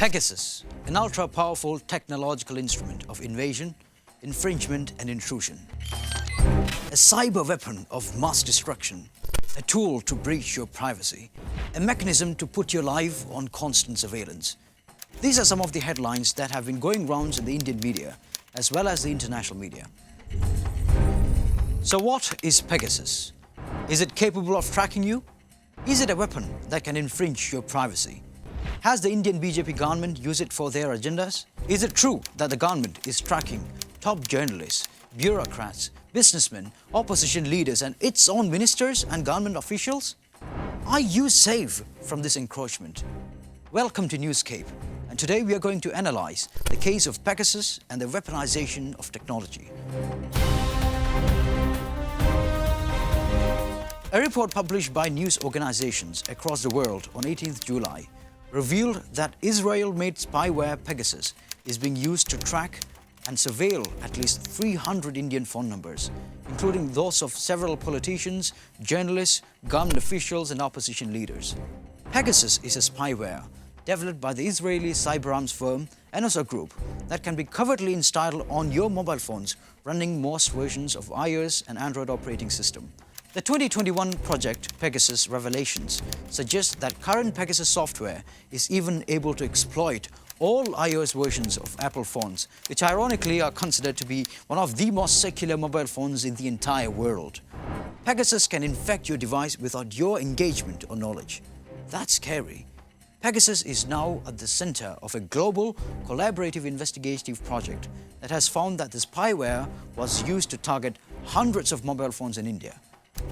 Pegasus, an ultra-powerful technological instrument of invasion, infringement and intrusion. A cyber weapon of mass destruction, a tool to breach your privacy, a mechanism to put your life on constant surveillance. These are some of the headlines that have been going rounds in the Indian media as well as the international media. So what is Pegasus? Is it capable of tracking you? Is it a weapon that can infringe your privacy? Has the Indian BJP government used it for their agendas? Is it true that the government is tracking top journalists, bureaucrats, businessmen, opposition leaders and its own ministers and government officials? Are you safe from this encroachment? Welcome to Newscape, and today we are going to analyze the case of Pegasus and the weaponization of technology. A report published by news organizations across the world on 18th July revealed that Israel-made spyware Pegasus is being used to track and surveil at least 300 Indian phone numbers, including those of several politicians, journalists, government officials and opposition leaders. Pegasus is a spyware developed by the Israeli cyberarms firm NSO Group that can be covertly installed on your mobile phones running most versions of iOS and Android operating system. The 2021 project Pegasus Revelations suggests that current Pegasus software is even able to exploit all iOS versions of Apple phones, which ironically are considered to be one of the most secure mobile phones in the entire world. Pegasus can infect your device without your engagement or knowledge. That's scary. Pegasus is now at the center of a global collaborative investigative project that has found that the spyware was used to target hundreds of mobile phones in India.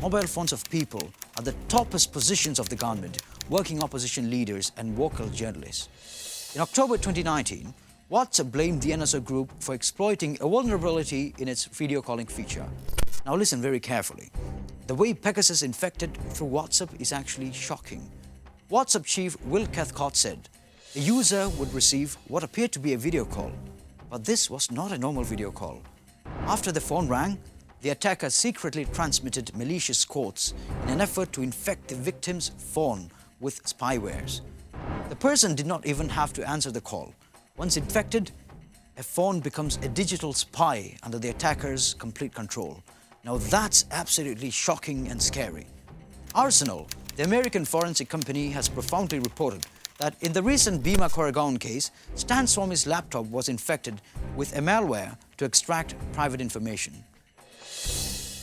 Mobile phones of people at the toppest positions of the government, working opposition leaders and vocal journalists. In October 2019, WhatsApp blamed the NSO Group for exploiting a vulnerability in its video calling feature. Now listen very carefully. The way Pegasus infected through WhatsApp is actually shocking. WhatsApp chief Will Cathcart said a user would receive what appeared to be a video call, but this was not a normal video call. After the phone rang, the attacker secretly transmitted malicious codes in an effort to infect the victim's phone with spywares. The person did not even have to answer the call. Once infected, a phone becomes a digital spy under the attacker's complete control. Now that's absolutely shocking and scary. Arsenal, the American forensic company, has profoundly reported that in the recent Bhima Koregaon case, Stan Swami's laptop was infected with a malware to extract private information.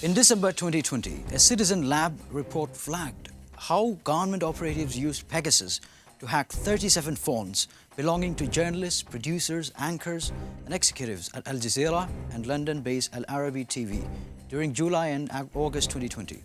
In December 2020, a Citizen Lab report flagged how government operatives used Pegasus to hack 37 phones belonging to journalists, producers, anchors and executives at Al Jazeera and London-based Al Arabi TV during July and August 2020.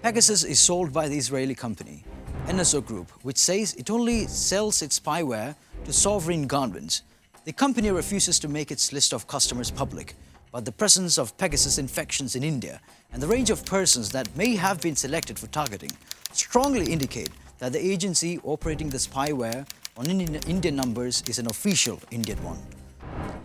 Pegasus is sold by the Israeli company NSO Group, which says it only sells its spyware to sovereign governments. The company refuses to make its list of customers public, but the presence of Pegasus infections in India and the range of persons that may have been selected for targeting strongly indicate that the agency operating the spyware on Indian numbers is an official Indian one.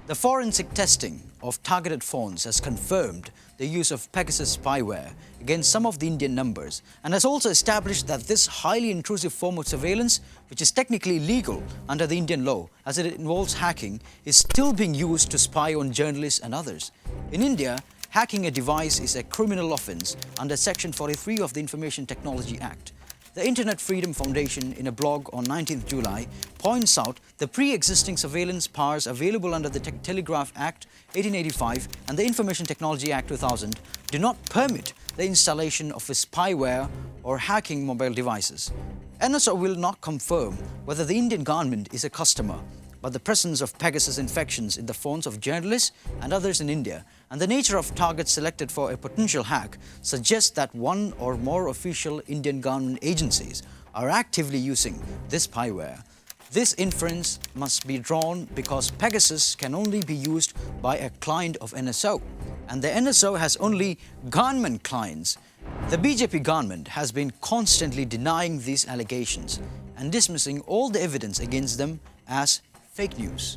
The forensic testing of targeted phones has confirmed the use of Pegasus spyware against some of the Indian numbers and has also established that this highly intrusive form of surveillance, which is technically legal under the Indian law as it involves hacking, is still being used to spy on journalists and others. In India, hacking a device is a criminal offence under Section 43 of the Information Technology Act. The Internet Freedom Foundation, in a blog on 19th July, points out the pre-existing surveillance powers available under the Telegraph Act 1885 and the Information Technology Act 2000 do not permit the installation of a spyware or hacking mobile devices. NSO will not confirm whether the Indian government is a customer, but the presence of Pegasus infections in the phones of journalists and others in India and the nature of targets selected for a potential hack suggests that one or more official Indian government agencies are actively using this spyware. This inference must be drawn because Pegasus can only be used by a client of NSO, and the NSO has only government clients. The BJP government has been constantly denying these allegations and dismissing all the evidence against them as fake news.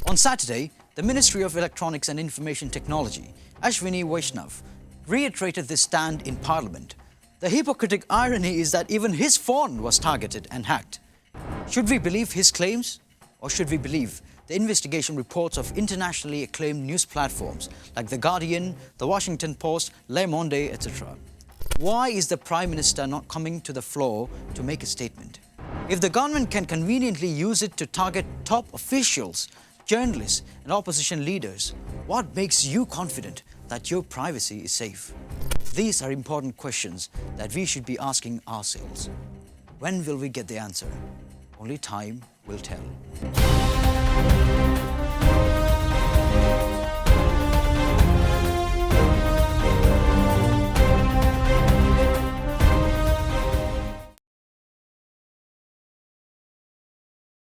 On Saturday, the Ministry of Electronics and Information Technology, Ashwini Vaishnav, reiterated this stand in Parliament. The hypocritic irony is that even his phone was targeted and hacked. Should we believe his claims? Or should we believe the investigation reports of internationally acclaimed news platforms like The Guardian, The Washington Post, Le Monde, etc.? Why is the Prime Minister not coming to the floor to make a statement? If the government can conveniently use it to target top officials, journalists and opposition leaders, what makes you confident that your privacy is safe? These are important questions that we should be asking ourselves. When will we get the answer? Only time will tell.